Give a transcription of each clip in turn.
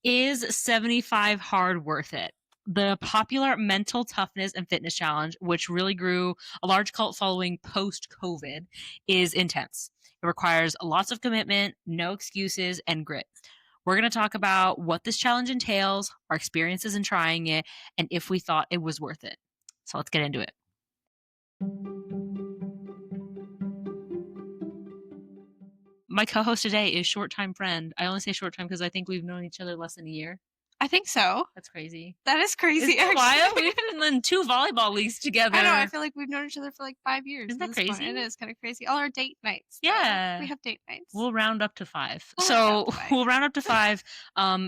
Is 75 hard worth it? The popular mental toughness and fitness challenge, which really grew a large cult following post COVID, is intense. It requires lots of commitment, no excuses, and grit. We're going to talk about what this challenge entails, our experiences in trying it, and if we thought it was worth it. So let's get into it. My co host today is short time friend. I only say short time because I think we've known each other less than a year. I think so. That's crazy. That is crazy, Isn't that wild? actually. We've been in 2 volleyball leagues together. I know, I feel like we've known each other for like 5 years Isn't at that this point. crazy? It is kind of crazy. All our date nights, though. Yeah. We have date nights. We'll round up to 5. We'll round up to 5. We'll round up to 5.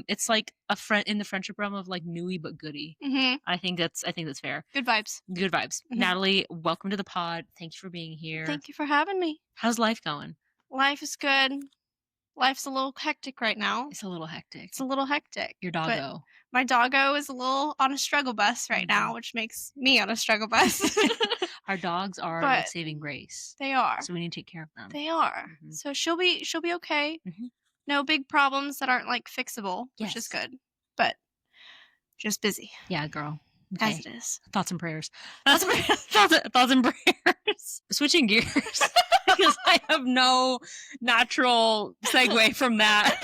It's like a friend in the friendship realm of like newy but goody. Mhm. I think that's fair. Good vibes. Good vibes. Mhm. Natalie, welcome to the pod. Thank you for being here. Thank you for having me. How's life going? Life is good. Life's a little hectic right now. It's a little hectic. It's a little hectic. Your but doggo. My doggo is a little on a struggle bus right now, which makes me on a struggle bus. Our dogs are But like saving grace. They are. So we need to take care of them. They are. Mhm. So she'll be okay. Mhm. No big problems that aren't like fixable, which is Yes. good. But just busy, Yeah, girl. as Okay. it is. Thoughts and prayers. Thoughts and prayers. Thoughts and prayers. Switching gears because I have no natural segue from that.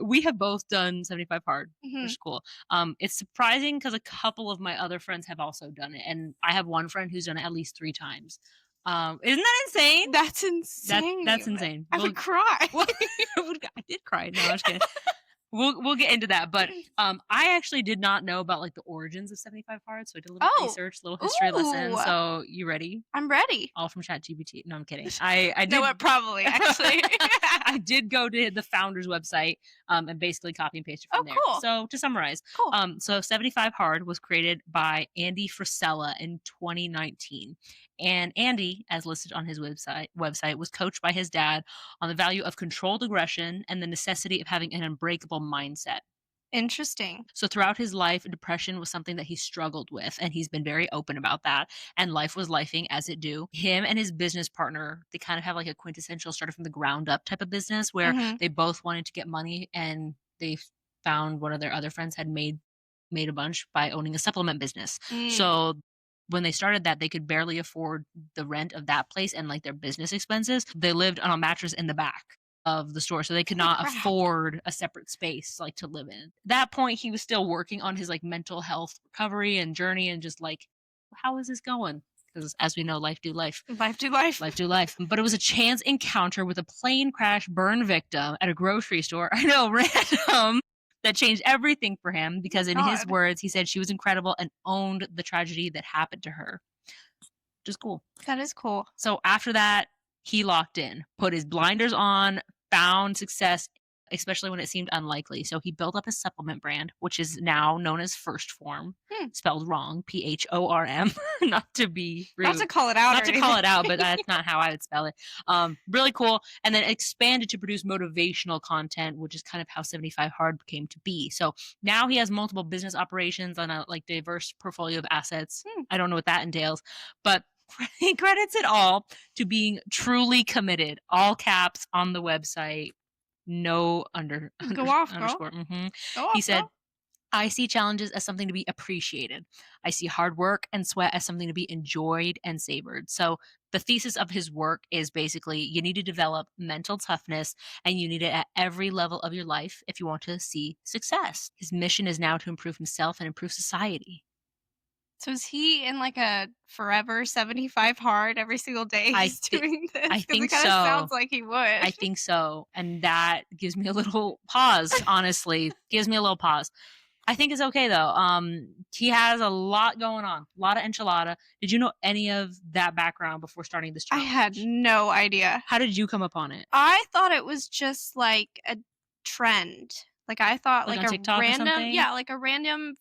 We have both done 75 hard, which Mhm. is cool. It's surprising because a couple of my other friends have also done it, and I have one friend who's done it at least 3 times. Isn't that insane? That's insane. That's insane. I would cry. Well, I did cry. No, I'm just kidding. We'll get into that, but I actually did not know about like the origins of 75 hard, so I did a little research, little history lesson. Ooh. So you ready? I'm ready. All from ChatGPT. No, I'm kidding. I did. No, it probably actually. I did go to the founder's website and basically copy and paste it from there. Cool. So to summarize, Cool. so 75 Hard was created by Andy Frisella in 2019. And Andy, as listed on his website, was coached by his dad on the value of controlled aggression and the necessity of having an unbreakable mindset. Interesting. So throughout his life, depression was something that he struggled with, and he's been very open about that. And life was lifing as it do. Him and his business partner, they kind of have like a quintessential started from the ground up type of business where Mhm. they both wanted to get money, and they found one of their other friends had made a bunch by owning a supplement business. Mm. So when they started that, they could barely afford the rent of that place and like their business expenses. They lived on a mattress in the back of the store, so they could not crap. afford a separate space like to live in. At that point, he was still working on his like mental health recovery and journey, and just like, how is this going? Because as we know, life do life. Life do life. Life do life. But it was a chance encounter with a plane crash burn victim at a grocery store. I know, random. That changed everything for him because in his God. words, he said she was incredible and owned the tragedy that happened to her. Just cool. That is cool. So after that, he locked in, put his blinders on, found success, especially when it seemed unlikely. So he built up a supplement brand, which is now known as First Form, spelled wrong, PHORM, not to be rude. Not to call it out. Not to call it out, but that's not how I would spell it. Really cool. And then expanded to produce motivational content, which is kind of how 75 Hard came to be. So now he has multiple business operations on a like diverse portfolio of assets. I don't know what that entails, but he credits it all to being truly committed. All caps on the website. No underscore. Mm-hmm. He said, I see challenges as something to be appreciated. I see hard work and sweat as something to be enjoyed and savored. So the thesis of his work is basically you need to develop mental toughness, and you need it at every level of your life if you want to see success. His mission is now to improve himself and improve society. So is he in like a forever 75 hard every single day he's doing this? I think it kind so. of sounds like he would. I think so. And that gives me a little pause, honestly. Gives me a little pause. I think it's okay though. He has a lot going on. A lot of enchilada. Did you know any of that background before starting this challenge? I had no idea. How did you come upon it? I thought it was just like a trend. Like I thought Like like on a TikTok or random, something? yeah, like a random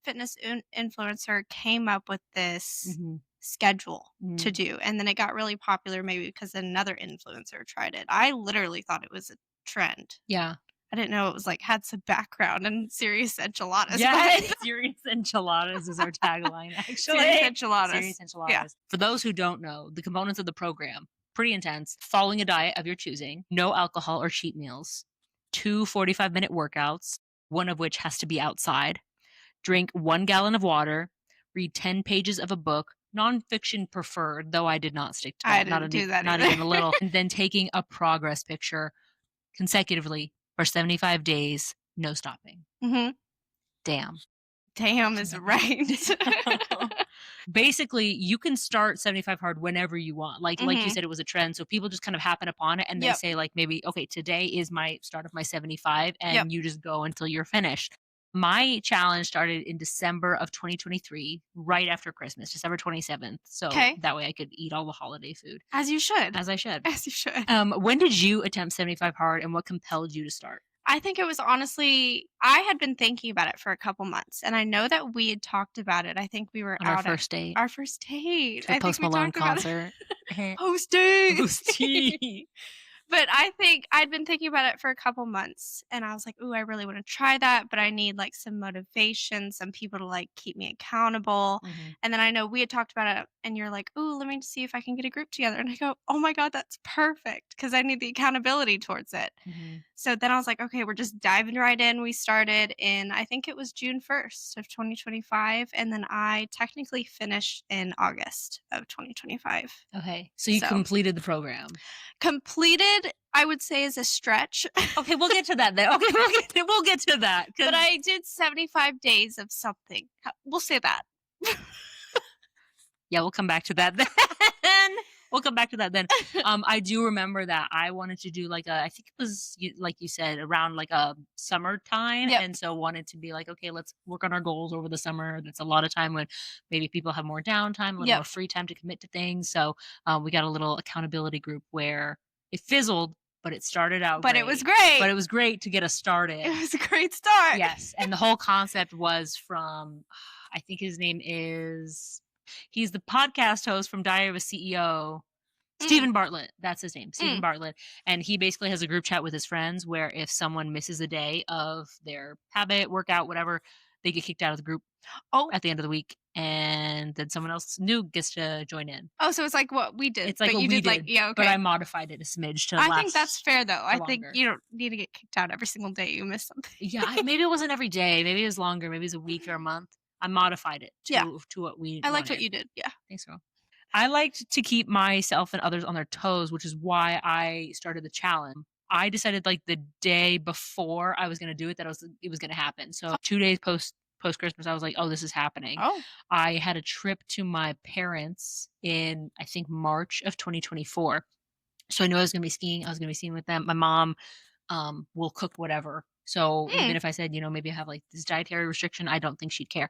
fitness influencer came up with this Mhm. schedule Mhm. to do, and then it got really popular maybe because another influencer tried it. I literally thought it was a trend. Yeah. I didn't know it was like had some background in serious enchiladas. Yeah, but- serious enchiladas is our tagline, actually. Serious enchiladas. Serious enchiladas. Yeah. For those who don't know, the components of the program, pretty intense, following a diet of your choosing, no alcohol or cheat meals, 2 45-minute workouts, one of which has to be outside, drink 1 gallon of water, read 10 pages of a book, nonfiction preferred, though I did not stick to I that, didn't do that not either. even a little, and then taking a progress picture consecutively for 75 days, no stopping. Mhm. Damn. Damn is Commitment. right. Basically, you can start 75 hard whenever you want. Like you Mhm. said, it was a trend, so people just kind of happen upon it and they Yep. say like maybe, okay, today is my start of my 75, Yep. and you just go until you're finished. My challenge started in December of 2023, right after Christmas, December 27th. So Okay. that way I could eat all the holiday food As you should. as I should. As you should. When did you attempt 75 hard and what compelled you to start? I think it was honestly I had been thinking about it for a couple months, and I know that we had talked about it. I think we were On our out at first date our first date. to the I think Post we Malone talked about concert. it post-date. Boosty. But I think I'd been thinking about it for a couple months, and I was like, "Ooh, I really wanna try that, but I need, like, some motivation, some people to, like, keep me accountable." Mhm, And then I know we had talked about it, and you're like, "Ooh, let me see if I can get a group together." And I go, "Oh my god, that's perfect because I need the accountability towards it." mhm. So then I was like, "Okay, we're just diving right in." We started in I think it was June 1st of 2025, and then I technically finished in August of 2025. Okay, so you So completed the program. completed, I would say, is a stretch, Okay, we'll get to that then. Okay, we'll get to that but because I did 75 days of something. We'll say that. yeah, we'll come back to that then. We'll come back to that then. I do remember that I wanted to do like a I think it was like you said, around like a summertime, Yep, and so wanted to be like, "Okay, let's work on our goals over the summer." That's a lot of time when maybe people have more downtime, a little more yep, free time to commit to things, so, we got a little accountability group where it fizzled, but it started out but it was great. But great. it was great to get us It started. was a great start. Yes, and the whole concept was from I think his name is he's the podcast host from Diary of a CEO, Mm, Stephen Bartlett, that's his name, Stephen mm. Bartlett, and he basically has a group chat with his friends where if someone misses a day of their habit, workout, whatever, they get kicked out of the group Oh, at the end of the week, and then someone else new gets to join in. oh, so it's like what we did, It's like but what you we did, like did, yeah, but I okay. modified it a smidge to I think that's last fair, though. for I think longer. you don't need to get kicked out every single day you miss something. Yeah, maybe it wasn't every day, maybe it was longer, maybe it was a week or a month. I modified it Yeah, to what we I liked what wanted. you did, yeah. Thanks, girl. I liked to keep myself and others on their toes, which is why I started the challenge. I decided like the day before I was gonna do it that it was gonna happen. So 2 days post Christmas, I was like, "Oh, this is happening." Oh, I had a trip to my parents in, I think, March of 2024. So I knew I was gonna be skiing. I was gonna be skiing with them. My mom, will cook whatever. So mm, even if I said, maybe I have like this dietary restriction, I don't think she'd care.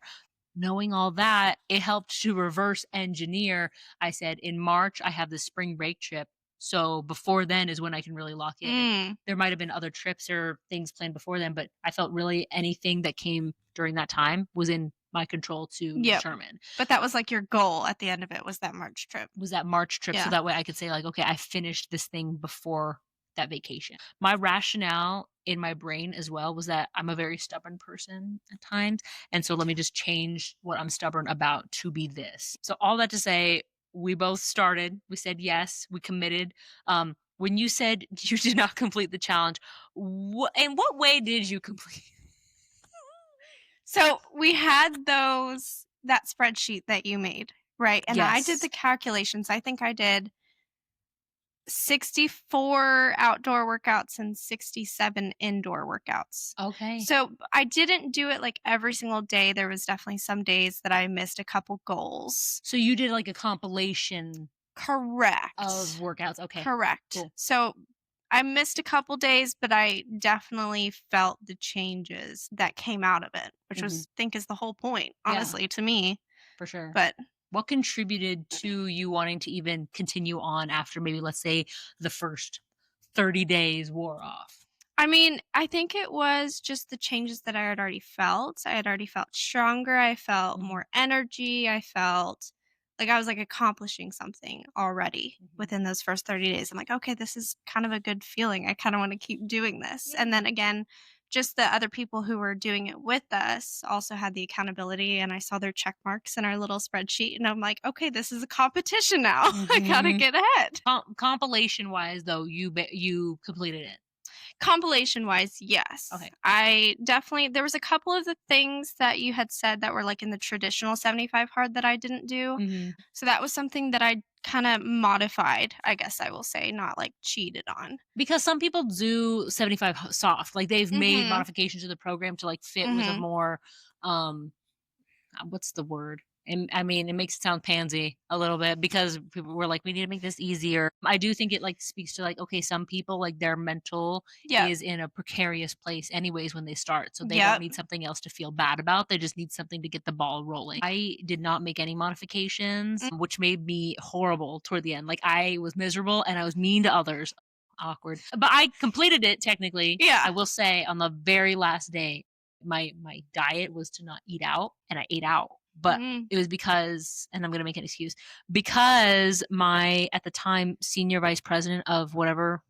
Knowing all that, it helped to reverse engineer. I said, "In March, I have this spring break trip, so before then is when I can really lock in." And mm. there might have been other trips or things planned before then, but I felt really anything that came during that time was in my control to Yep. determine. But that was, like, your goal at the end of it was that March trip. Was that March trip, so Yeah. that way I could say like, "Okay, I finished this thing before that vacation." My rationale in my brain as well was that I'm a very stubborn person at times, and so let me just change what I'm stubborn about to be this. So all that to say, we both started, we said yes, we committed. When you said you did not complete the challenge, in what way did you complete? So, we had that spreadsheet that you made, right? And I did Yes. the calculations. I think I did 64 outdoor workouts and 67 indoor workouts. Okay. So, I didn't do it, like, every single day. There was definitely some days that I missed a couple goals. So you did like a compilation of Correct. workouts. Okay. Correct. Cool. So I missed a couple days, but I definitely felt the changes that came out of it, which Mhm. was think is the whole point, Yeah, honestly, to me. for sure. But What contributed to you wanting to even continue on after maybe, let's say, the first 30 days wore off? I mean, I think it was just the changes that I had already felt. I had already felt stronger. I felt Mhm, more energy. I felt like I was like accomplishing something already mhm. within those first 30 days. I'm like, okay, this is kind of a good feeling. I kind of want to keep doing this. Yeah. And then again, just the other people who were doing it with us also had the accountability and I saw their check marks in our little spreadsheet and I'm like, okay, this is a competition now. I got to Mhm. get ahead. Compilation wise, though, you completed it. Compilation wise, yes. Okay. I definitely there was a couple of the things that you had said that were like in the traditional 75 hard that I didn't do. Mhm. So that was something that I kind of modified, I guess I will say, not like cheated on. Because some people do 75 soft, like, they've made Mhm. modifications to the program to, like, fit with a Mhm. more, um what's the word? And I mean, it makes it sound pansy a little bit because people were like, "We need to make this easier." I do think it, like, speaks to, like, okay, some people, like, their mental Yep. is in a precarious place anyways when they start, so they don't Yep. need something else to feel bad about, they just need something to get the ball rolling. I did not make any modifications, Mm, which made me horrible toward the end, like, I was miserable and I was mean to others. Awkward. But I completed it technically. yeah. I will say on the very last day, my diet was to not eat out, and I ate out, but Mm. it was because, and I'm gonna make an excuse, because my, at the time, senior vice president of whatever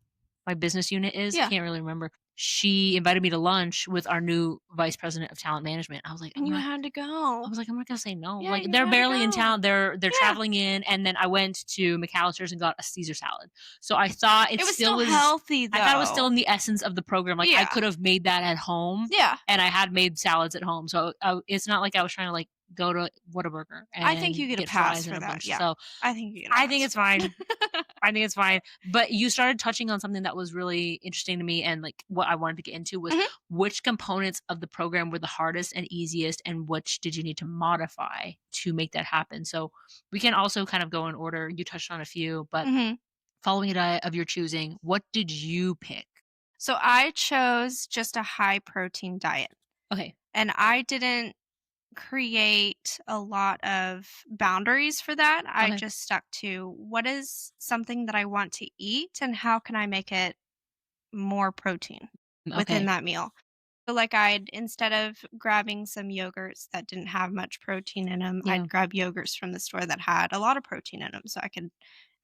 my business unit is, Yeah. can't really remember, she invited me to lunch with our new vice president of talent management. I was like, And you had to go. I'm not gonna say no. Yeah, Like, you they're had to barely in go. town. They're Yeah. traveling in, and then I went to McAllister's and got a Caesar salad. So I thought it It was still still was. healthy I thought it was still though. in the essence of the program. Like, I Yeah. could have made that at home, Yeah. and I had made salads at home. So it's not like I was trying to, like, go to Whataburger I think and you get a get pass fries and for a that. bunch. Yeah. So I think you get a I think pass. it's fine. I think it's fine. But you started touching on something that was really interesting to me, and, like, what I wanted to get into was Mhm. which components of the program were the hardest and easiest, and which did you need to modify to make that happen? So we can also kind of go in order. You touched on a few, but Mhm. following a diet of your choosing, what did you pick? So I chose just a high protein diet. Okay. And I didn't create a lot of boundaries for that. I Okay. just stuck to what is something that I want to eat and how can I make it more protein within Okay. that meal. So like I'd instead of grabbing some yogurts that didn't have much protein in them, Yeah. I'd grab yogurts from the store that had a lot of protein in them so I could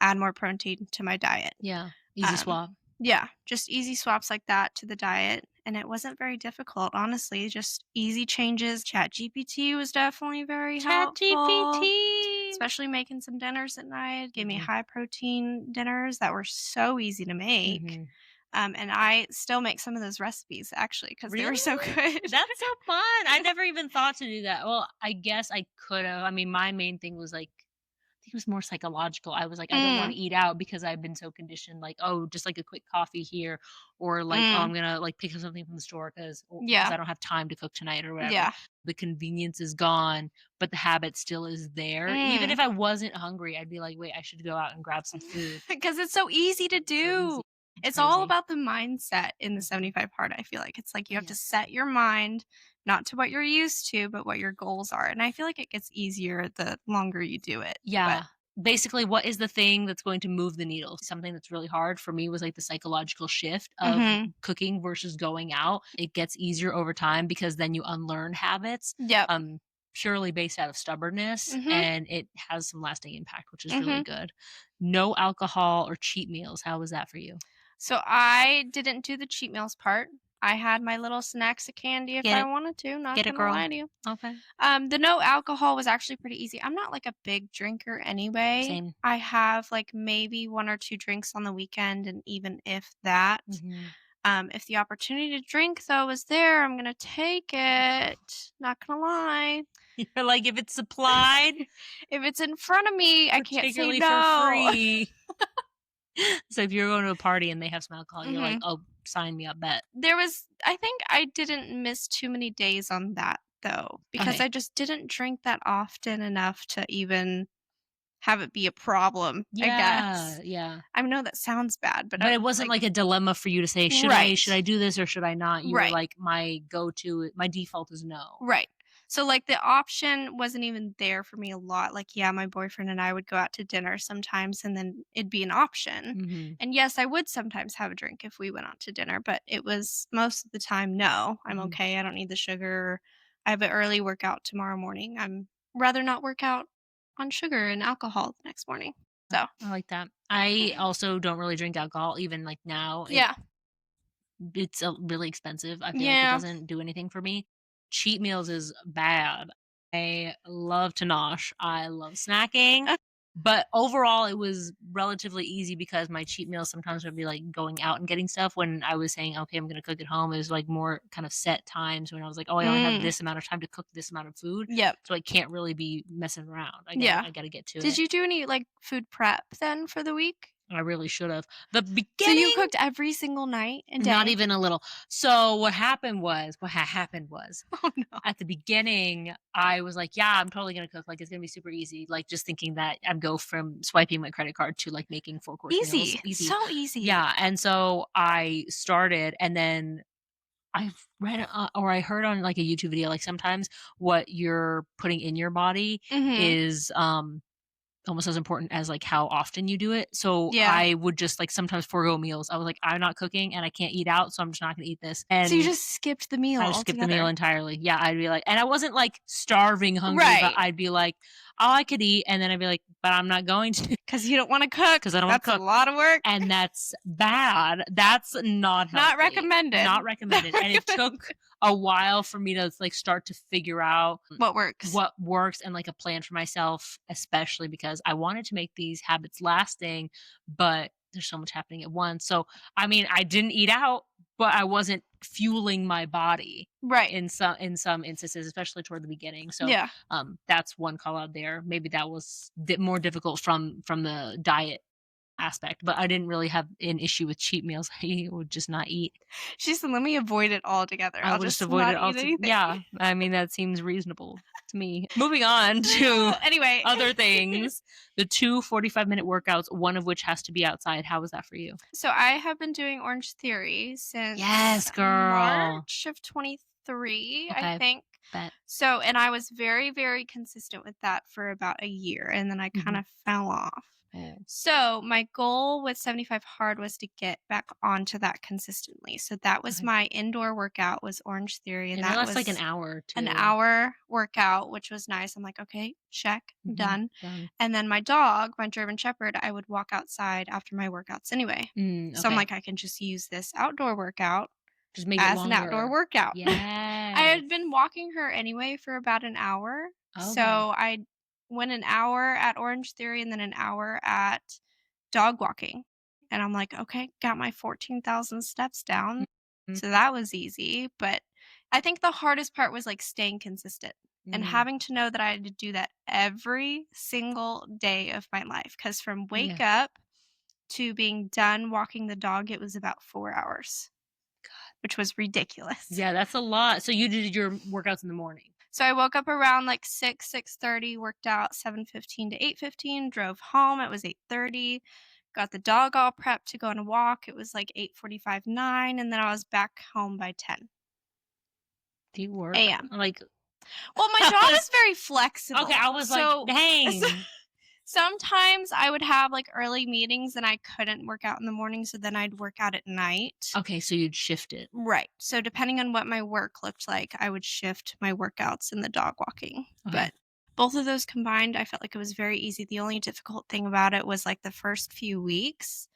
add more protein to my diet. Yeah. Easy Um, swap. yeah, just easy swaps like that to the diet, and it wasn't very difficult, honestly, just easy changes. ChatGPT was definitely very Chat helpful, GPT. especially making some dinners at night, gave me Hmm. high protein dinners that were so easy to make. Hmm. And I still make some of those recipes actually because they were so Really? good. That's so fun. I never even thought to do that. Well, I guess I could have. I mean, my main thing was, like, I think it was more psychological. I was like, I don't want Mm, to eat out because I've been so conditioned, like, oh, just like a quick coffee here, or like, oh, mm, I'm gonna, like, pick up something from the store because yeah, I don't have time to cook tonight or whatever. yeah, The convenience is gone, but the habit still is there. Even mm. if I wasn't hungry, I'd be like, wait, I should go out and grab some food. Because it's so easy to So do. easy. It's It's all crazy. about the mindset in the Hmm. 75 hard, I feel like. It's like you have to Yes. set your mind not to what you're used to, but what your goals are, and I feel like it gets easier the longer you do it, but Yeah. Basically, what is the thing that's going to move the needle? Something that's really hard for me was, like, the psychological shift of Mhm. cooking versus going out. It gets easier over time because then you unlearn habits, Yep. um, purely based out of stubbornness, Mhm. and it has some lasting impact, which is really Mhm. good. No alcohol or cheat meals. How was that for you? So I didn't do the cheat meals part. I had my little snacks of candy if Get I it. wanted to, not Get it, gonna girl. lie to you. Okay. The no alcohol was actually pretty easy. I'm not like a big drinker anyway. Same. I have like maybe 1 or 2 drinks on the weekend, and even if that. Mhm. If the opportunity to drink though is there, I'm gonna take it. Not gonna lie. You're like, if it's supplied, If it's in front of me, I can't say particularly for no. free. So if you're going to a party and they have some alcohol, you're like, Mhm. "Oh, sign me up, bet." I think I didn't miss too many days on that though, because Okay. I just didn't drink that often enough to even have it be a problem, I Yeah, guess. yeah. I know that sounds bad, but But it wasn't like like a dilemma for you to say, right. should I do this or should I not?" You were Right. like, my default is no." Right. So, like, the option wasn't even there for me a lot. Like, yeah, my boyfriend and I would go out to dinner sometimes, and then it'd be an option. Mhm, And yes, I would sometimes have a drink if we went out to dinner, but it was most of the time, no, I'm mhm. okay. I don't need the sugar. I have an early workout tomorrow morning. I'm rather not work out on sugar and alcohol the next morning. So, I like that. I also don't really drink alcohol even, like, now. yeah. It's, really expensive. I feel like it Yeah. doesn't do anything for me. Cheat meals is bad. I love to nosh. I love snacking. But overall, it was relatively easy because my cheat meals sometimes would be, like, going out and getting stuff. When I was saying, "Okay, I'm gonna cook at home," it was, like, more kind of set times when I was like, "Oh, I only have Mm, this amount of time to cook this amount of food, yep, so I can't really be messing around. yeah. I gotta get to Did it." you do any, like, food prep then for the week? I really should've. The So you beginning, cooked every single night and not day? even a little. So what happened was, Oh, no. at the beginning, I was like, "Yeah, I'm totally gonna cook, like, it's gonna be super easy," like, just thinking that I'd go from swiping my credit card to, like, making four-course meals Easy, easy. so easy. Yeah, and so I started, and then I've read, or I heard on, like, a YouTube video, like, sometimes what you're putting in your body Mhm. is, almost as important as, like, how often you do it. So Yeah. I would just, like, sometimes forego meals. I was like, "I'm not cooking and I can't eat out, so I'm just not gonna eat this." So you And just skipped the meal I just skipped the meal altogether? entirely. Yeah, I'd be like, and I wasn't, like, starving hungry, but Right. I'd be like, "Oh, I could eat," and then I'd be like, "But I'm not going to, 'Cause you don't wanna cook. 'cause I don't wanna That's a cook." lot of work. And that's bad. That's not Not healthy. recommended. Not Not recommended, and it recommended. took a while for me to, like, start to figure out What works? what works and, like, a plan for myself, especially because I wanted to make these habits lasting, but there's so much happening at once. So, I mean, I didn't eat out, but I wasn't fueling my body Right. in some instances, especially toward the beginning. So, Yeah. that's one call out there. Maybe that was more difficult from the diet aspect, but I didn't really have an issue with cheat meals. I would just not eat. She said, "Let me avoid it altogether. I I'll would just just avoid it not eat alto anything." yeah, I mean, that seems reasonable to me. Moving on to Anyway. other things, the 2 45-minute workouts, one of which has to be outside. How was that for you? So I have been doing Orange Theory since Yes, girl. March of 23, I Okay, think. bet. So and I was very, very consistent with that for about a year, and then I kind Mhm. of fell off. Oh, So my goal with 75 Hard was to get back onto that consistently. So that was okay. my indoor workout was Orange Theory, I and know that that's like an was hour an too. hour workout, which was nice. I'm like, "Okay, check, Mhm. done." Done. And then my dog, my German Shepherd, I would walk outside after my workouts anyway. So I'm Okay. like, "I can just use this outdoor workout Just make it as an outdoor longer. workout." I Yes. had been walking her anyway for about an hour, Okay. so I went an hour at Orange Theory and then an hour at dog walking, and I'm like, "Okay, got my 14,000 steps down." Mhm. So that was easy, but I think the hardest part was, like, staying consistent and Mm. having to know that I had to do that every single day of my life. Because from wake Yeah. up to being done walking the dog, it was about 4 hours, which was ridiculous. Yeah, that's a lot. So you did your workouts in the morning? So I woke up around, like, 6:30, worked out 7:15 to 8:15, drove home, it was 8:30, got the dog all prepped to go on a walk, it was, like, 8:45, 9, and then I was back home by Do you work?10 AM. Like, Well, my job is very okay, I flexible, was like, so "Dang." sometimes I would have, like, early meetings and I couldn't work out in the morning, so then I'd work out at night. Okay, so you'd shift it. Right. So depending on what my work looked like, I would shift my workouts and the dog walking. Okay. But both of those combined, I felt like it was very easy. The only difficult thing about it was like the first few weeks,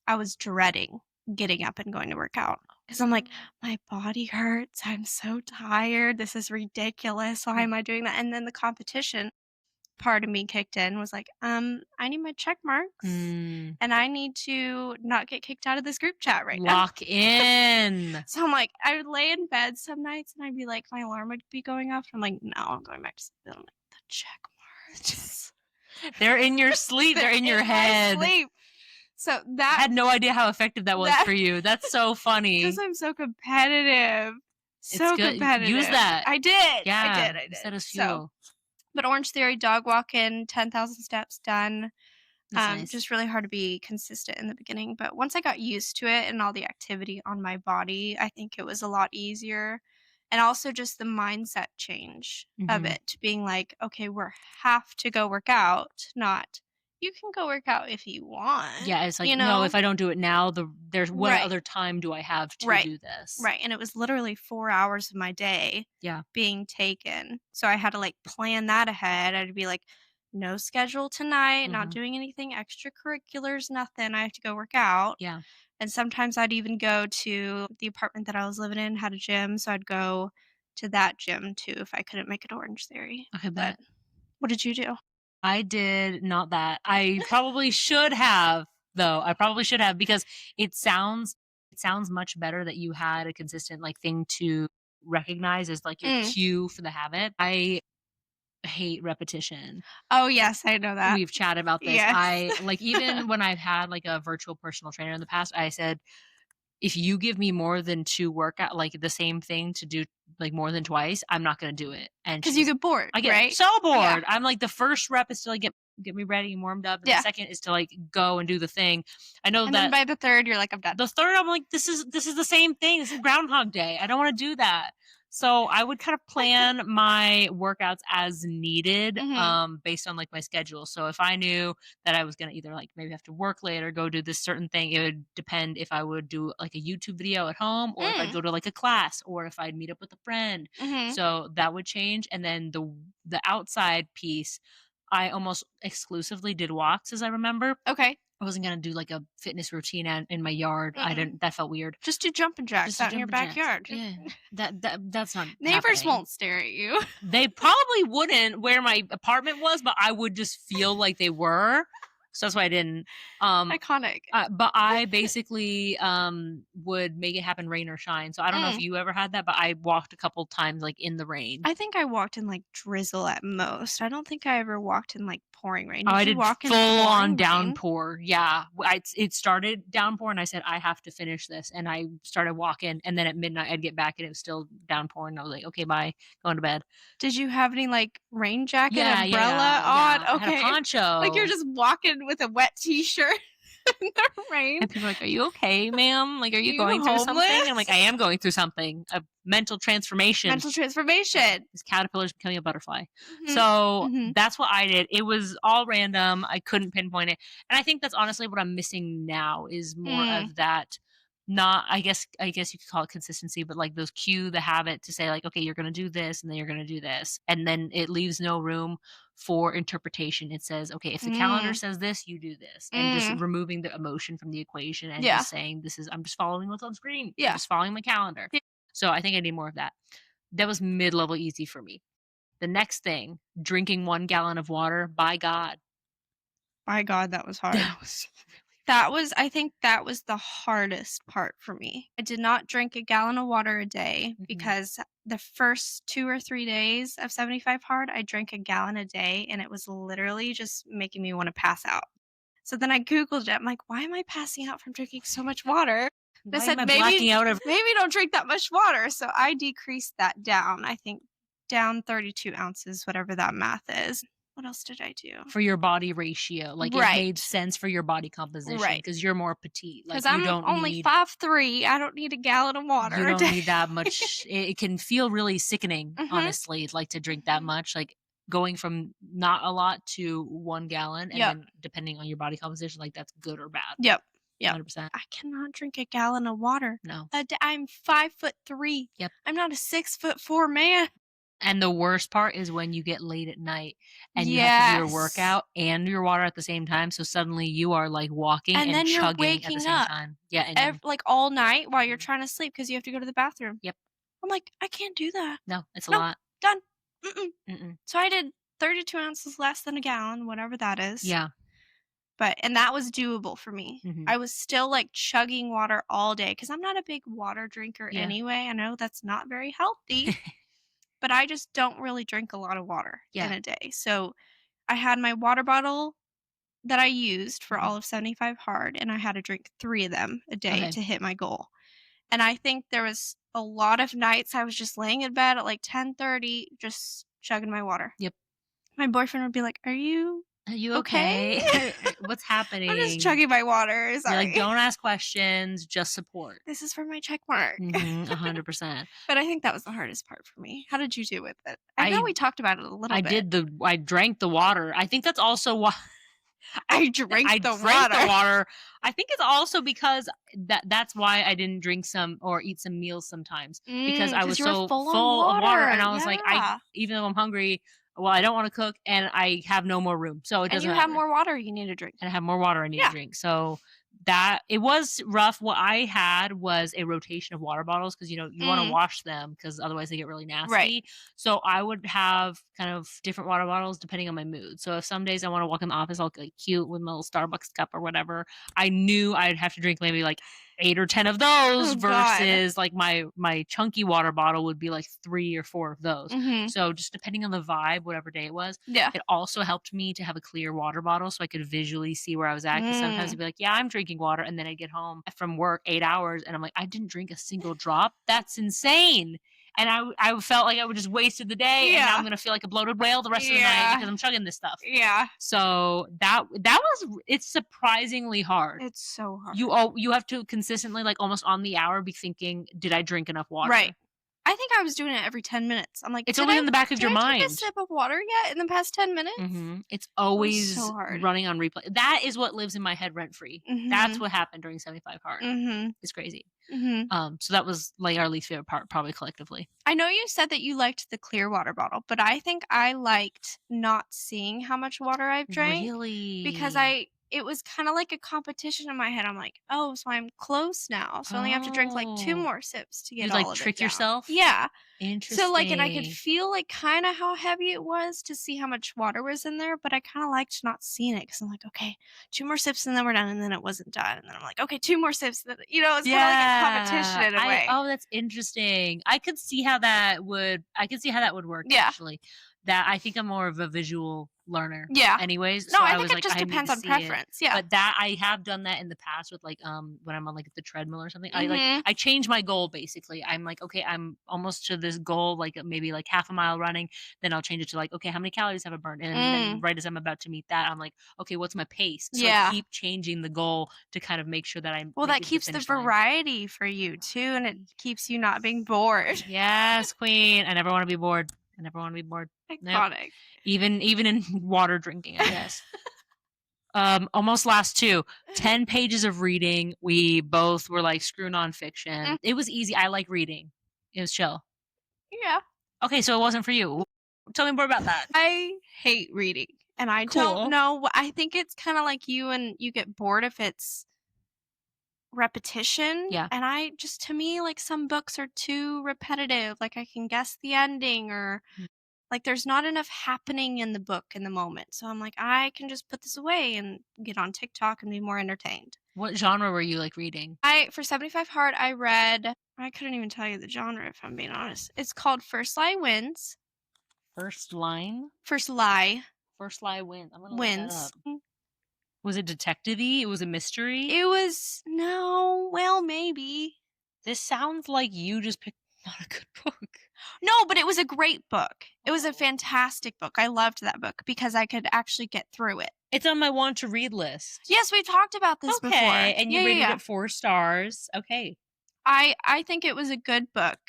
I was dreading getting up and going to work out because I'm like, my body hurts. I'm so tired. This is ridiculous. Why Mm. am I doing that? And then the competition part of me kicked in was like, I need my check marks Mm. and I need to not get kicked out of this group chat right now. Lock in. So I'm like, I would lay in bed some nights and I'd be like, my alarm would be going off. I'm like, no, I'm going back to sleep. I'm like, the check marks. They're in your sleep, they're They're in your in my head. sleep. So I that had no idea how effective that was that for you. That's so because funny. I'm so competitive. It's So good. Use competitive. that. I did. I Yeah, did. I use did. that as So, fuel. but Orange Theory, dog walking, 10,000 steps done. That's nice. Just really hard to be consistent in the beginning, but once I got used to it and all the activity on my body, I think it was a lot easier. And also just the mindset change of Mhm. it, being like, okay, we have to go work out, not you can go work out if you want, Yeah, it's like, you "No, know? if I don't do it now, there's what Right, other time do I have to right, do this?" right. And it was literally 4 hours of my day Yeah. being taken. So I had to like plan that ahead. I'd be like, no schedule tonight, not Mhm. doing anything extracurriculars, nothing. I have to go work out. Yeah. And sometimes I'd even go to the apartment that I was living in, had a gym. So I'd go to that gym too if I couldn't make it Orange Theory. I But bet. what did you do? I did not that. I probably should have, though. I probably should have because it sounds it sounds much better that you had a consistent, like, thing to recognize as, like, your Mm. cue for the habit. I hate repetition. Oh, yes, I know that. We've chatted about this. Yes. I like, even when I've had, like, a virtual personal trainer in the past, I said, if you give me more than 2 workout like, the same thing to do, like, more than twice, I'm not gonna do it, and 'Cause you she's get bored, I get right? so Yeah. bored. I'm like, the first rep is to, like, get me ready and warmed up, and the Yeah. second is to, like, go and do the thing. I know And then that by the 3rd, you're like, "I'm done." the third, I'm like, this is the same thing. This is Groundhog Day. I don't wanna do that. So, I would kind of plan my workouts as needed, Mhm. based on, like, my schedule. So, if I knew that I was gonna either, like, maybe have to work late or go do this certain thing, it would depend if I would do, like, a YouTube video at home or if I'd Mm. go to, like, a class or if I'd meet up with a friend. Mhm. So, that would change, and then the outside piece, I almost exclusively did walks, as I remember. Okay. I wasn't gonna do, like, a fitness routine in my yard. I Mm-mm. didn't that felt weird. Just do jumping jacks Just to out in your jumping jacks. backyard. Yeah. That's not Neighbors happening. won't stare at you. They probably wouldn't where my apartment was, but I would just feel like they were. So that's why I didn't. Um, Iconic. but I basically, would make it happen rain or shine. So I don't know if Mm. you ever had that, but I walked a couple times, like, in the rain. I think I walked in, like, drizzle at most. I don't think I ever walked in, like, pouring rain. Oh, Did I you did walk in full on pouring rain? downpour. Yeah. It started downpour and I said, "I have to finish this." And I started walking, and then at midnight, I'd get back and it was still downpouring. I was like, "Okay, bye. Going to bed." Did you have any, like, rain jacket, Yeah, yeah, umbrella yeah, on? yeah. I had a Okay. Like, you're poncho. just walking with a wet T-shirt in the rain. And people are like, "Are you okay, ma'am? Like, are you You going through something?" And I'm homeless? like, "I am going through something, a mental transformation." Mental transformation. This caterpillar's becoming a butterfly. Mhm. So Mhm. that's what I did. It was all random. I couldn't pinpoint it. And I think that's honestly what I'm missing now is more Mm. of that not I guess you could call it consistency, but like those cue the habit to say like, okay, you're gonna do this and then you're gonna do this. And then it leaves no room for interpretation. It says, okay, if the calendar Mm. says this, you do this. And just Mm. removing the emotion from the equation and Yeah. just saying, this is I'm just following what's on screen. I'm Yeah. just following my calendar. Yeah. So I think I need more of that. That was mid-level easy for me. The next thing, drinking 1 gallon of water, by God, My God, that was hard. that was That was I think that was the hardest part for me. I did not drink a gallon of water a day mhm. because the first 2 or 3 days of 75 hard, I drank a gallon a day, and it was literally just making me wanna pass out. So then I Googled it. I'm like, "Why am I passing out from drinking so much water?" They Why am said, I blacking out every maybe don't drink that much water." So I decreased that down, I think down 32 ounces, whatever that math is. What else did I do? for your body ratio? Like, it made Right. sense for your body composition Right. because 'cause you're more petite. Because Like, you 'Cause I'm don't only need 5'3". I don't need a gallon of water you a don't day. need that much it can feel really sickening, Mhm. honestly, like, to drink that Mhm. much, like, going from not a lot to 1 gallon, and Yep. then depending on your body composition, like, that's good or bad, Yep. Yep. 100%. I cannot drink a gallon of water No. a day. I'm 5'3". Yep. I'm not a 6'4" man. And the worst part is when you get late at night and you have to do your Yes. workout and your water at the same time, so suddenly you are, like, walking And and then you're chugging at the waking same up time. Yeah, and then like, all night while you're mhm. trying to sleep because you have to go to the bathroom. Yep. I'm like, "I can't do that. No, it's a No, lot. done. Mm-mm." Mm-mm. So I did 32 ounces less than a gallon, whatever that is. Yeah. And that was doable for me. Mhm. I was still, like, chugging water all day because 'cause I'm not a big water drinker Yeah. anyway. I know that's not very healthy, but I just don't really drink a lot of water in Yeah. a day. So, I had my water bottle that I used for Mhm. all of 75 hard, and I had to drink 3 of them a day Okay. to hit my goal. And I think there was a lot of nights I was just laying in bed at, like, 10:30 just chugging my water. Yep. My boyfriend would be like, "Are you "Are you okay?" okay? What's I'm just happening?" chugging my water, You're like, sorry. "Don't ask questions, just support." This is for my check mark. Mhm, 100%. But I think that was the hardest part for me. How did you do with it? I know I we talked about it a little bit. I drank the water. I think that's also why I drank I the drank the water. water. I think it's also because that's why I didn't drink some or eat some meals sometimes because I Because was you were so full on full of water and water. I was like, I Yeah. even though I'm hungry, well, I don't wanna cook and I have no more room, so it And doesn't you have matter. more water you need to drink. And I have more water I need to Yeah. drink. So that it was rough. What I had was a rotation of water bottles because, you wanna Mm, wash them because otherwise they get really right. nasty. So I would have kind of different water bottles depending on my mood. So if some days I wanna walk in the office all, like, cute with my little Starbucks cup or whatever, I knew I'd have to drink maybe, like, 8 or 10 of those Oh god. versus, like, my chunky water bottle would be, like, 3 or 4 of those. Mhm. So just depending on the vibe, whatever day it was, Yeah. it also helped me to have a clear water bottle so I could visually see where I was at. Because sometimes Mm. I'd be like, "Yeah, I'm drinking water," and then I'd get home from work 8 hours, and I'm like, "I didn't drink a single drop? That's insane." And I felt like I would just wasted the day, and now I'm Yeah. gonna feel like a bloated whale the rest of the night Yeah. because I'm chugging this stuff. Yeah. So that was it's surprisingly hard. It's so hard. You have to consistently, like, almost on the hour be thinking, "Did I drink enough Right. water?" I think I was doing it every 10 minutes. I'm like, It's always in the back of did your I take a mind. sip of water yet in the past 10 minutes?" It's It was always so hard. running on replay. That is what lives in my head rent free. That's Mhm. what happened during 75 hard. Mhm. It's crazy. Mhm. So that was, like, our least favorite part probably collectively. I know you said that you liked the clear water bottle, but I think I liked not seeing how much water I've drank because Really? it was kind of like a competition in my head. I'm like, "Oh, so I'm close now. So I only have to drink like 2 Oh. more sips to You, get like, all of it trick down." yourself? Yeah. So, like, and I could Interesting. feel, like, kinda how heavy it was to see how much water was in there, but I kinda liked not seeing it because 'cause I'm like, "Okay, 2 more sips and then we're done," and then it wasn't done, and then I'm like, "Okay, 2 more sips," then it's kinda like a competition Yeah. in a I way. Oh, that's interesting. I could see how that would work, Yeah. actually. That I think I'm more of a visual learner Yeah. anyways, No, so I I think was it like, just "I need depends to on see it." preference, yeah. But that I have done that in the past with, like, when I'm on, like, the treadmill or something. Mhm. I change my goal, basically. I'm like, "Okay, I'm almost to this goal, like, maybe, like, half a mile running." Then I'll change it to, like, "Okay, how many calories have I burned?" And then Mm. right as I'm about to meet that, I'm like, "Okay, what's my pace?" So I Yeah. keep changing the goal to kind of make sure that I Well, make that it to the keeps the finish line. variety for you too, and it keeps you not being bored. Yes, queen. I never wanna be bored. I never wanna be bored. Nope. Iconic. Even in water drinking, I guess. Almost last 2. 10 pages of reading. We both were, like, screw Mm, nonfiction. It was easy. I like reading. It was chill. yeah. Okay, so it wasn't for you. Tell me more about that. I hate reading, and I don't Cool. know I think it's kinda like you and you get bored if it's repetition, Yeah. and I just to me, like, some books are too repetitive, like, I can guess the ending or, Mm. like, there's not enough happening in the book in the moment, so I'm like, "I can just put this away and get on TikTok and be more entertained." What genre were you, like, reading? I for 75 Hard, I couldn't even tell you the genre if I'm being honest. It's called First Lie Wins. First line? First Lie First lie wins. I'm gonna look that Wins. up. Was it detective-y? It was a mystery? It was no, well, maybe. This sounds like you just picked not a good book. No, but it was a great book. It was a Oh. fantastic book. I loved that book because I could actually get through it. It's on my want to read list. Yes, we talked about this Okay, before. and Yeah, you yeah, rated yeah. it 4 stars. Okay. I think it was a good book.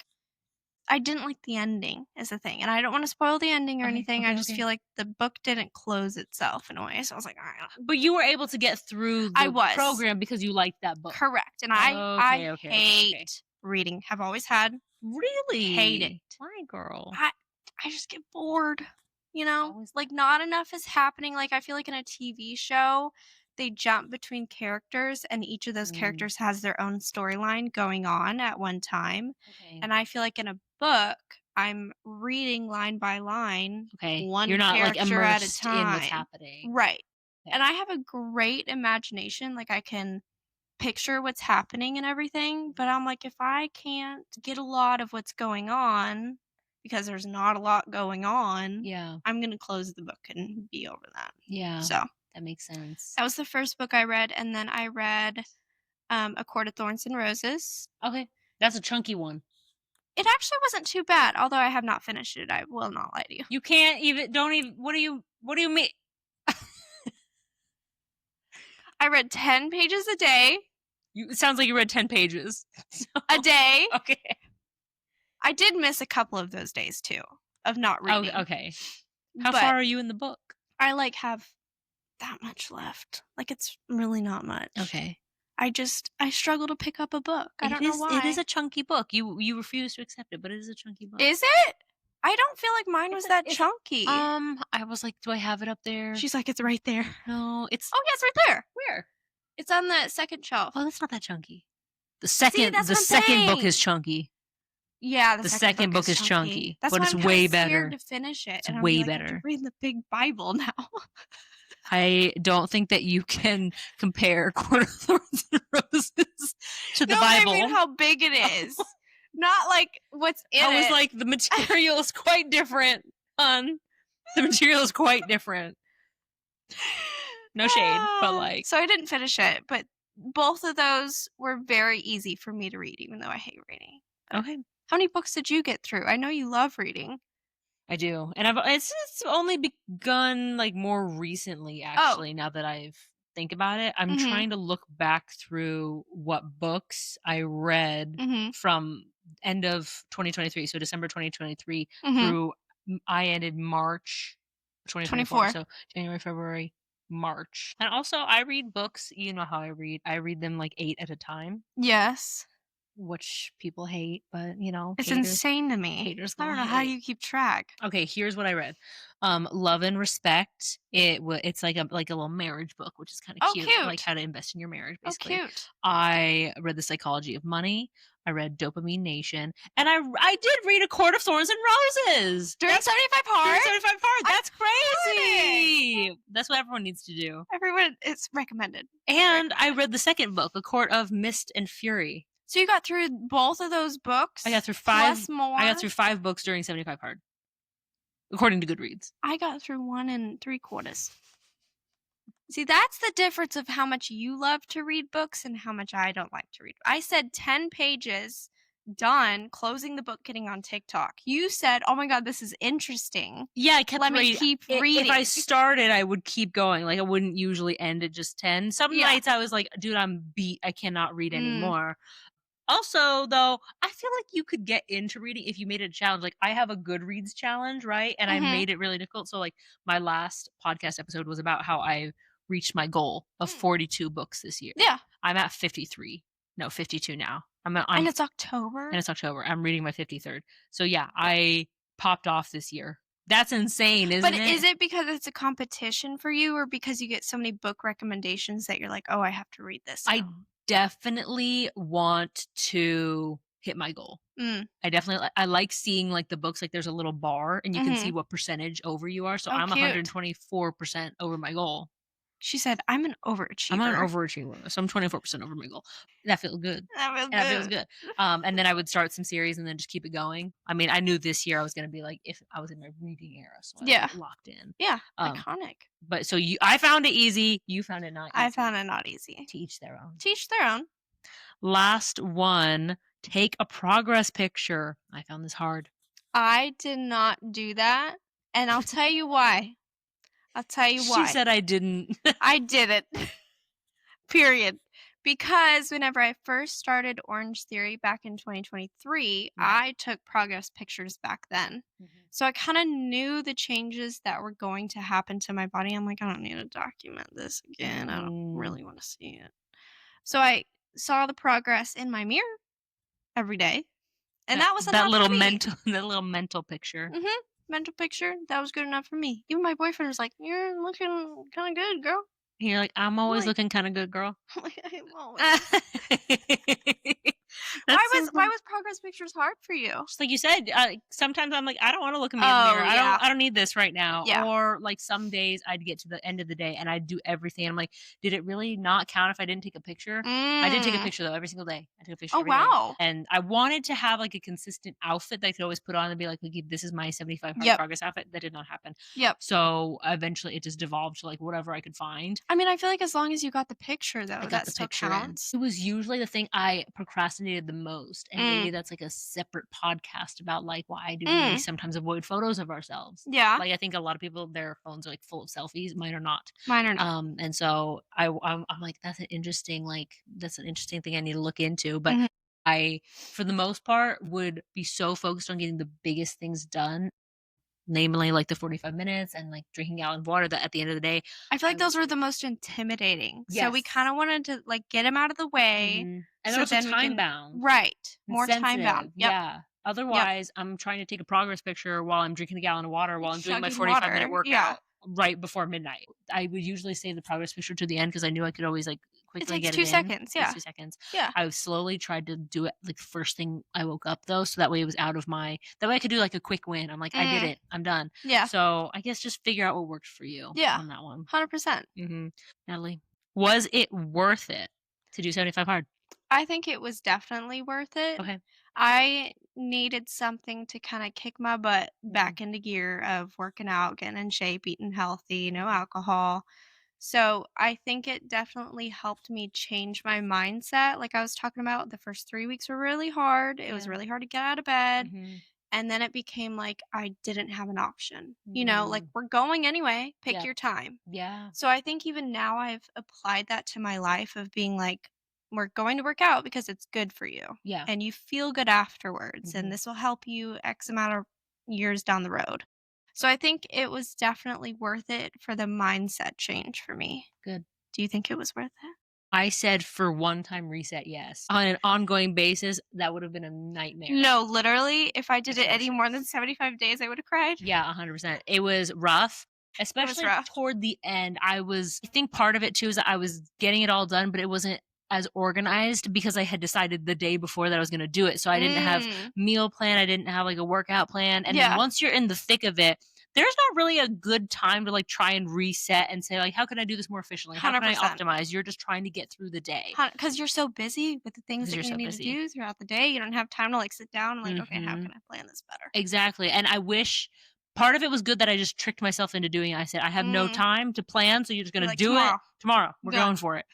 I didn't like the ending is the thing, and I don't wanna spoil the ending or Okay, anything. I okay, just okay. feel like the book didn't close itself in a way, so I was like, "Ah." But you were able to get through I the was. program because you liked that book. Correct, and I Okay, okay, okay, okay. hate reading. Have always had. Hate Really? it. Why, girl? I I just get bored, you know? Always Like, not enough is happening, like, I feel like in a TV show, they jump between characters, and each of those mm, characters has their own storyline going on at one time, okay, and I feel like in a book, I'm reading line by line, okay. You're one not, like, character at a immersed in what's time. happening. Right, and Okay. I have a great imagination, like, I can picture what's happening and everything, but Mhm. I'm like, if I can't get a lot of what's going on because there's not a lot going on, Yeah, I'm gonna close the book and be over that. yeah. So That makes sense. that was the first book I read, and then I read A Court of Thorns and Roses. Okay. That's a chunky one. It actually wasn't too bad, although I have not finished it. I will not lie to you. You can't even don't even what do you mean? I read 10 pages a day. It sounds like you read 10 pages. So A day. okay. I did miss a couple of those days too of not Oh, reading, okay. How but far are you in the book? I like have that much left. Like, it's really not much. Okay. I struggle to pick up a book. I don't know It is why. a chunky book. You refuse to accept it, but it is a chunky book. Is it? I don't feel like mine was that It's chunky. I was like, "Do I have it up there?" She's like, "It's right there." No, it's Oh, yeah, it's right there. where? It's on the second shelf. Oh, that's not that chunky. See, that's The what I'm second book is saying. chunky. Yeah, the The second second book book is is chunky. chunky, That's but why it's I'm kinda way scared better. to finish it, It's and I'll be way like, I have to better. read the big Bible now. I don't think that you can compare Court of Thorns and Roses to the No, but I Bible. mean how big it is. Not like what's in I was it. like, the material is quite different, hon. The material is quite different. No shade, but like. So I didn't finish it, but both of those were very easy for me to read, even though I hate reading. But Okay. how many books did you get through? I know you love reading. I do. And it's only begun like more recently actually now that I've think about it. I'm Mhm. trying to look back through what books I read Mhm. from end of 2023, so December 2023 Mhm. through I ended March 2024. 24. So January, February, March. And also I read books, you know how I read. I read them like 8 at a time, Yes. which people hate, but you know, It's insane to me. haters I gonna don't know how hate. you keep track. Okay, here's what I read. Love and Respect. It's like a little marriage book, which is kind of Oh, cute, like cute. how to invest in your marriage, Oh, basically. cute. I read The Psychology of Money. I read Dopamine Nation, and I did read A Court of Thorns and Roses. During That's 75 during hard? 75 hard. I That's heard it. crazy. That's what everyone needs to do. Everyone, it's recommended. And I read the second book, A Court of Mist and Fury. So you got through both of those books? I got through 5. Plus more? I got through 5 books during 75 hard, according to Goodreads. I got through 1 3/4. See, that's the difference of how much you love to read books and how much I don't like to read. I said 10 pages, done, closing the book, getting on TikTok. You said, "Oh my god, this is interesting. Yeah, I kept Let me reading. keep If reading." I started, I would keep going. Like I wouldn't usually end at just 10. Some Yeah. nights I was like, dude, I'm beat. I cannot read Mm. anymore. Also, though, I feel like you could get into reading if you made it a challenge. Like I have a Goodreads challenge, right? And I Mhm. made it really difficult. So like my last podcast episode was about how I reached my goal of 42 books this year. Yeah. I'm at 53. No, 52 now. And it's October? And it's October. I'm reading my 53rd. So yeah, I popped off this year. That's insane, isn't But it? is it because it's a competition for you or because you get so many book recommendations that you're like, "Oh, I have to read this I now?" definitely want to hit my goal. Mm. I like seeing like the books, like there's a little bar and you can see Mhm. what percentage over you are. So Oh, I'm cute. 124% over my goal. She said, "I'm an I'm overachiever." on an overachiever, so I'm 24% over my goal. That feels good. That feels That feels good. good. And then I would start some series and then just keep it going. I mean, I knew this year I was gonna be like if I was in my reading era, so I was Yeah. like, locked in. Yeah, Um, iconic. but so I found it easy. You found it not easy. I found it not easy. To each their own. To each their own. Last one, take a progress picture. I found this hard. I did not do that, and I'll tell you why. I'll tell you why. She said I didn't. I did it. Period. Because whenever I first started Orange Theory back in 2023, I took progress pictures back then. So I kind of knew the changes that were going to happen to my body. I'm like, I don't need to document this again. I don't really want to see it. So I saw the progress in my mirror every day. And that was enough that little for me. mental picture. Mental picture, that was good enough for me. Even my boyfriend was like, "You're looking kind of good, girl." And you're like, I'm always like- looking kind of good, girl. I'm like, "I'm always." Why was progress pictures hard for you? Just like you said, sometimes I'm like, I don't want to look at me in Oh, the mirror. yeah. I don't need this right now. Yeah. Or like some days I'd get to the end of the day and I'd do everything. I'm like, did it really not count if I didn't take a picture? I did take a picture though every single day. I took a picture. Oh, every day. wow. And I wanted to have like a consistent outfit that I could always put on and be like, this is my 75 hard Yep. progress outfit. That did not happen. Yep. So eventually it just devolved to like whatever I could find. I mean, I feel like as long as you got the picture though, I got that the still picture in. counts. It was usually the thing I procrastinated the most. And maybe that's like a separate podcast about like why do we sometimes avoid photos of ourselves. Yeah. Like I think a lot of people, their phones are like full of selfies. Mine are not. Mine are not. And so I'm like, that's an interesting thing I need to look into. But I, for the most part, would be so focused on getting the biggest things done, namely like the 45 minutes and like drinking a gallon of water, that at the end of the day, I feel like those were the most intimidating. Yes. So we kind of wanted to like get them out of the way. And so also then we time can- bound. Right. and More time sensitive. bound. Yep. Yeah. Otherwise, I'm trying to take a progress picture while I'm drinking a gallon of water while I'm doing my Chugging 45-minute water. workout. Yeah. right before midnight. I would usually save the progress picture to the end because I knew I could always, like, It quickly takes get it 2 in. seconds, Takes yeah. 2 seconds. Yeah. I slowly tried to do it, like, first thing I woke up, though, so that way it was out of my that way I could do, like, a quick win. I'm like, "I did Mm, it. I'm done." yeah. So, I guess just figure out what worked for you Yeah. on that one. 100%. Mhm. Natalie, was it worth it to do 75 hard? I think it was definitely worth it. Okay. I needed something to kinda kick my butt Mhm. back into gear of working out, getting in shape, eating healthy, no alcohol. So, I think it definitely helped me change my mindset. Like I was talking about, the first 3 weeks were really hard. It was Yeah. really hard to get out of bed. Mhm. And then it became like I didn't have an option. Like, Mm. "We're going anyway, pick Yep. your time." Yeah. So I think even now I've applied that to my life of being like, "We're going to work out because it's good for you, Yeah. and you feel good afterwards, and Mhm. this will help you X amount of years down the road." So I think it was definitely worth it for the mindset change for me. Good. Do you think it was worth it? I said for one-time reset, yes. On an ongoing basis, that would have been a nightmare. No, literally, if I did it any more than Atrocious. 75 days, I would have cried. Yeah, 100%. It was rough, It was especially rough. toward the end. I think part of it too is that I was getting it all done, but it wasn't as organized because I had decided the day before that I was gonna do it. So I didn't have Mm, meal plan, I didn't have, like, a workout plan, and then yeah, once you're in the thick of it, there's not really a good time to, like, try and reset and say, like, "How can I do this more efficiently? How can I 100%. optimize?" You're just trying to get through the day Because you're so busy with the things because that you're you so need to busy. do throughout the day, you don't have time to, like, sit down and, like, "Okay, how Mhm. can I plan this better?" Exactly, and I wish part of it was good that I just tricked myself into doing it. I said, "I have no Mm, time to plan, so you're just you're gonna like, do it "Tomorrow, tomorrow. We're going done." for it."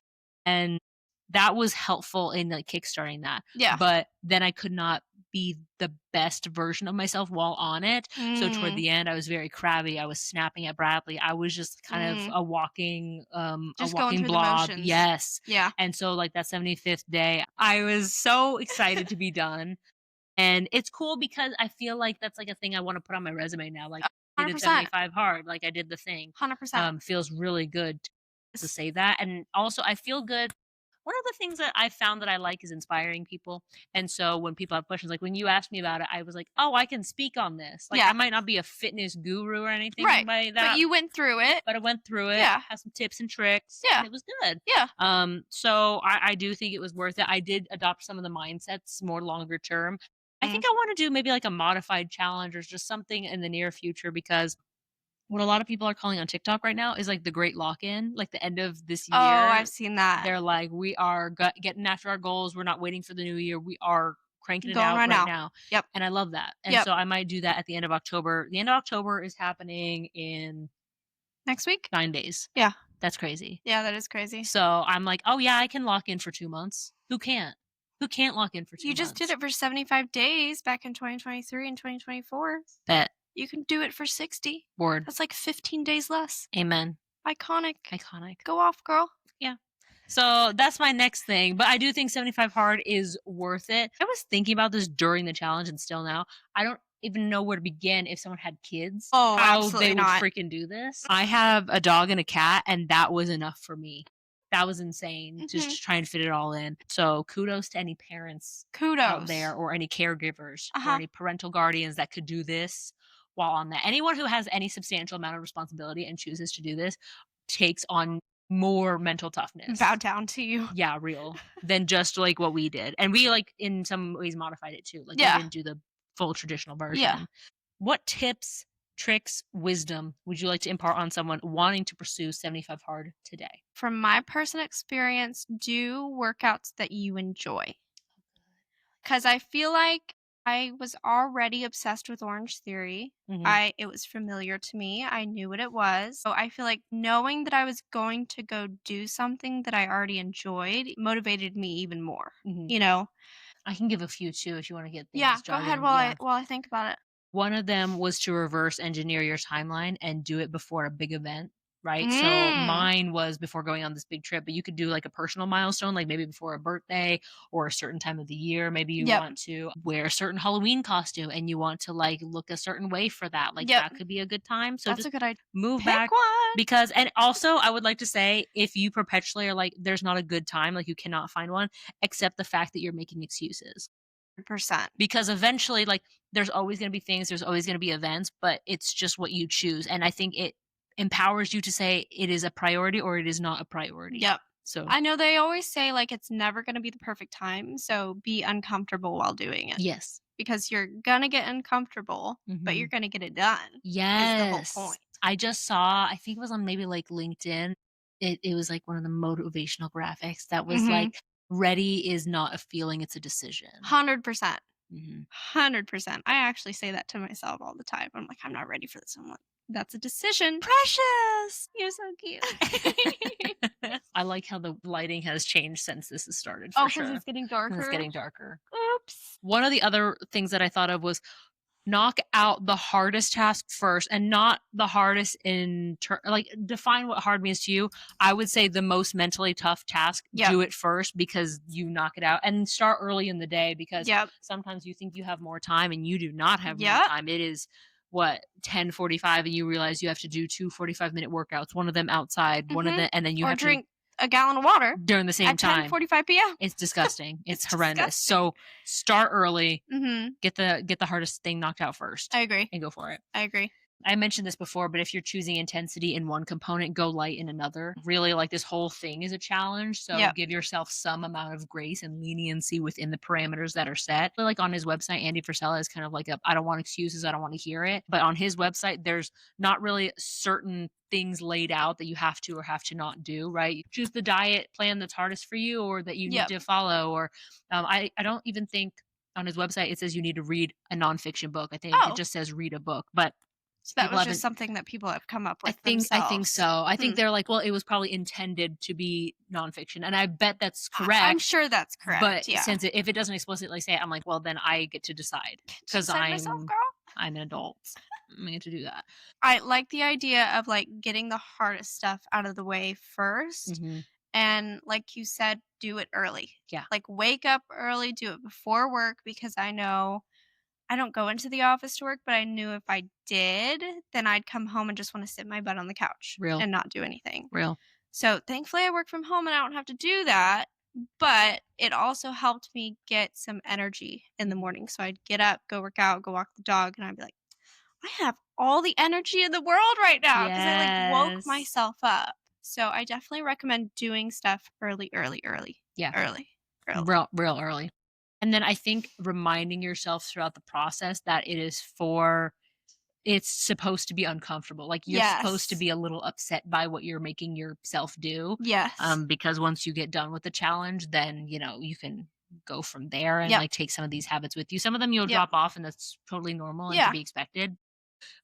And that was helpful in, like, kickstarting that, Yeah. but then I could not be the best version of myself while on it, so toward Mm, the end, I was very crabby, I was snapping at Bradley, I was just kind of mm. a Just going walking through the blob. motions. Yes, Yeah. and so, like, that 75th day, I was so excited to be done. And it's cool because I feel like that's, like, a thing I wanna put on my resume now, like, I did 100%, 75 hard, like, I did the thing. 100%. Feels really good to say that, and also I feel good one of the things that I found that I like is inspiring people, and so when people have questions, like, when you asked me about it, I was like, "Oh, I can speak on this." Like, I Yeah. might not be a fitness guru or anything Right. by But that, you went through it. but I went through it, Yeah. had some tips and tricks, and Yeah. it was good. Yeah. So I do think it was worth it. I did adopt some of the mindsets more longer term. I Mm. think I want to do maybe like a modified challenge or just something in the near future because what a lot of people are calling on TikTok right now is like the great lock in, like the end of this Oh, I've year. seen that. They're like, we are getting after our goals. We're not waiting for the new year. We are cranking it Going out right right now. now. Yep. And I love that. And Yep. so I might do that at the end of October. The end of October is happening in Next week? 9 days. Yeah. That's crazy. Yeah, that is crazy. So I'm like, "Oh, yeah, I can lock in for 2 months. Who can't? Who can't lock in for 2 You just did months?" it for 75 days back in 2023 and 2024. Bet. You can do it for 60. Word. That's like 15 days less. Amen. Iconic. Iconic. Go off, girl. Yeah. So that's my next thing, but I do think 75 hard is worth it. I was thinking about this during the challenge and still now. I don't even know where to begin if someone had kids, Oh, how they absolutely would not. freaking do this. I have a dog and a cat, and that was enough for me. That was insane to Mhm. just try and fit it all in. So kudos to any parents out Kudos. there or any caregivers or Uh-huh. any parental guardians that could do this while on that. Anyone who has any substantial amount of responsibility and chooses to do this takes on more mental Bow toughness. down to you. Yeah, real than just like what we did. And we like in some ways modified it too. Like we Yeah. didn't do the full traditional Yeah. version. What tips, tricks, wisdom would you like to impart on someone wanting to pursue 75 hard today? From my personal experience, do workouts that you enjoy. Because I feel like I was already obsessed with Orange Theory. Mhm. It was familiar to me. I knew what it was. So I feel like knowing that I was going to go do something that I already enjoyed motivated me even more. Mhm. You know? I can give a few too if you want to get Yeah, things go ahead jargon. Yeah. while I think about it. One of them was to reverse engineer your timeline and do it before a big event, right? So Mm. mine was before going on this big trip, but you could do like a personal milestone, like maybe before a birthday or a certain time of the year. Maybe you Yep. want to wear a certain Halloween costume and you want to like look a certain way for that. Like Yep. that could be a good time. So That's just a good idea. move Pick back one. because, and also I would like to say, if you perpetually are like, there's not a good time, like you cannot find one, accept the fact that you're making excuses Percent. because eventually like there's always going to be things, there's always going to be events, but it's just what you choose. And I think it empowers you to say it is a priority or it is not a priority. Yep. So, I know they always say, like, it's never gonna be the perfect time, so be uncomfortable while doing it yes. because you're gonna get uncomfortable, but you're Mhm. gonna get it done is the whole Yes. point. I just saw, I think it was on maybe like LinkedIn. It was like one of the motivational graphics that was Mhm. like, ready is not a feeling, it's a decision. 100%. Mhm. 100%. I actually say that to myself all the time. I'm like, "I'm not ready for this." I'm like, "That's a decision." Precious. You're so cute. I like how the lighting has changed since this has started for Oh, because sure. it's getting 'Cause it's darker? getting darker. Oops. One of the other things that I thought of was knock out the hardest task first, and not the hardest like, define what hard means to you. I would say the most mentally tough task, Yep. do it first because you knock it out, and start early in the day because Yep. sometimes you think you have more time and you do not have more Yep. time. It is what, 10:45, and you realize you have to do 2 45-minute workouts, one of them outside, one of Mhm. the and then you Or have to drink a gallon of water during the same at time. 10:45 PM. It's disgusting. It's It's horrendous. disgusting. So start early, Mhm. get the hardest thing knocked out first I agree. and go for it. I agree. I mentioned this before, but if you're choosing intensity in one component, go light in another. Really, like, this whole thing is a challenge. So Yep. give yourself some amount of grace and leniency within the parameters that are set. But like on his website, Andy Frisella is kind of like a, I don't want excuses, I don't want to hear it. But on his website, there's not really certain things laid out that you have to or have to not do, right? You choose the diet plan that's hardest for you or that you need Yep. to follow. Or I don't even think on his website it says you need to read a nonfiction book. I think it Oh, just says read a book. But so that people was just haven't. something that people have come up I with think I think themselves. so. I think Hmm. they're like, well, it was probably intended to be nonfiction, and I bet that's I'm correct. sure that's But correct, yeah. since if it doesn't explicitly say it, I'm like, well, then I get to decide because Decide myself, girl. I'm an adult. I get to do that. I like the idea of, like, getting the hardest stuff out of the way first, Hmm. and like you said, do it early. Yeah, Like, wake up early, do it before work because I know I don't go into the office to work, but I knew if I did, then I'd come home and just wanna sit my butt on the couch real, and not do anything. real. So, thankfully, I work from home and I don't have to do that, but it also helped me get some energy in the Mhm. morning. So, I'd get up, go work out, go walk the dog, and I'd be like, "I have all the energy in the world right now because I, like, woke Yes. myself up." So, I definitely recommend doing stuff early, early, early, Yeah. early, early. Real early. And then I think reminding yourself throughout the process that it's supposed to be uncomfortable. Like, you're supposed to Yes. be a little upset by what you're making yourself do, Yes. because once you get done with the challenge, then, you can go from there and, Yep. like, take some of these habits with you. Some of them you'll Yep. drop off, and that's totally normal and to Yeah. be expected,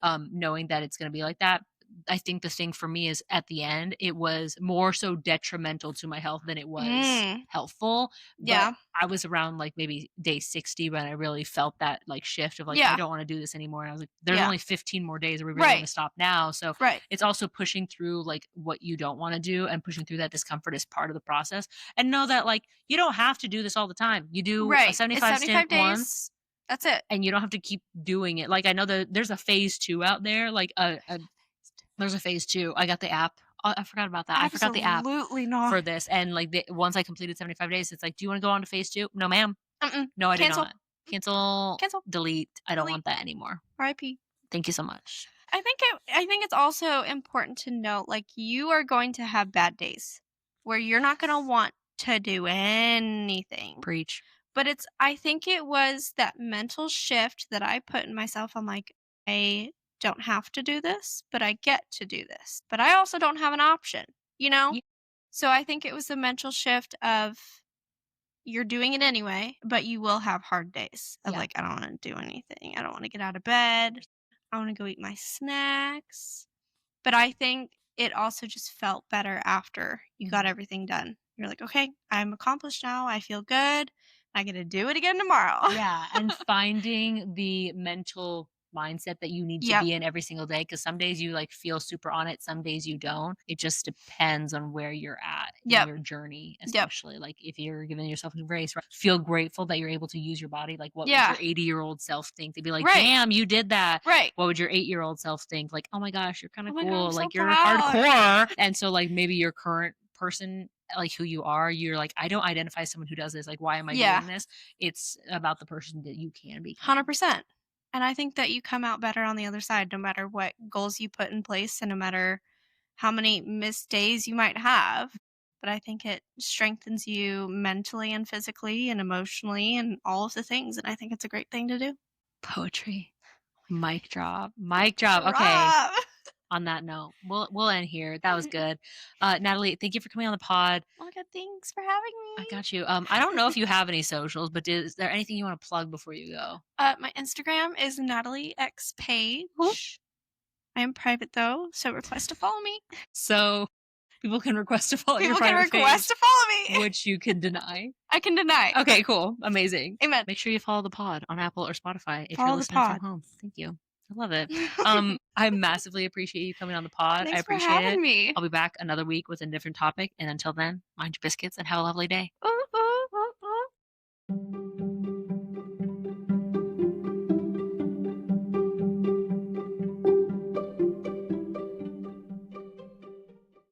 knowing that it's gonna be like that. I think the thing for me is at the end, it was more so detrimental to my health than it was Mm. helpful. But Yeah. I was around like maybe day 60 when I really felt that like shift of like, I Yeah. don't want to do this anymore. And I was like, there's Yeah. only 15 more days. Are we really going Right. to stop now? So Right. it's also pushing through like what you don't want to do, and pushing through that discomfort is part of the process. And know that like you don't have to do this all the time. You do a Right. It's 75 stint 75 days. once, That's it. and you don't have to keep doing it. Like, I know that there's a phase two out there, like there's a phase 2. I got the app. Oh, I forgot about that. I forgot the app Absolutely not. for this, and, like, once I completed 75 days, it's like, "Do you wanna go on to phase 2?" "No, ma'am." Mm-mm. "No, I did Cancel. not." Cancel, Cancel. delete, I don't Delete. want that anymore. RIP. Thank you so much. I think it's also important to note, like, you are going to have bad days where you're not gonna want to do anything. Preach. But I think it was that mental shift that I put in myself. I'm like, "I don't have to do this, but I get to do this. But I also don't have an option," you know? Ye So I think it was the mental shift of you're doing it anyway, but you will have hard days of yeah. like, I don't wanna do anything. I don't wanna get out of bed. I wanna go eat my snacks. But I think it also just felt better after you got Mhm. everything done. You're like, "Okay, I'm accomplished now. I feel good. I get to do it again tomorrow." Yeah, and finding the mental mindset that you need to Yep. be in every single day, because some days you, like, feel super on it, some days you don't. It just depends on where you're at in Yep. your journey, Yep. especially, like, if you're giving yourself a grace, right? Feel grateful that you're able to use your body, like, what would Yeah. your 80-year-old self think? They'd be like, Right. "Damn, you did that." Right. What would your 8-year-old self think? Like, "Oh my gosh, you're kinda Oh my god, I'm cool, so like, you're proud. hardcore." And so, like, maybe your current person, like, who you are, you're like, "I don't identify as someone who does this, like, why am I Yeah. doing this?" It's about the person that you can become. 100%. And I think that you come out better on the other side no matter what goals you put in place and no matter how many missed days you might have. But I think it strengthens you mentally and physically and emotionally and all of the things. And I think it's a great thing to do. Poetry. Mic drop. Mic drop. Okay. Rob! On that note, we'll end here. That was good. Natalie, thank you for coming on the pod. Oh my god, thanks for having I me. got you. I don't know if you have any socials, but is there anything you want to plug before you go? My Instagram is Natalie X Cool. Page. I am private though, so request to follow me. So people can request to follow your People can private request page, to follow me. which you can deny. I can deny. Okay, cool. Amazing. Amen. Make sure you follow the pod on Apple or Spotify if you're Follow the listening from pod. home. Thank you. I love it. I massively appreciate you coming on the pod. I Thanks for appreciate it. having me. I'll be back another week with a different topic. And until then, mind your biscuits and have a lovely day. Ooh.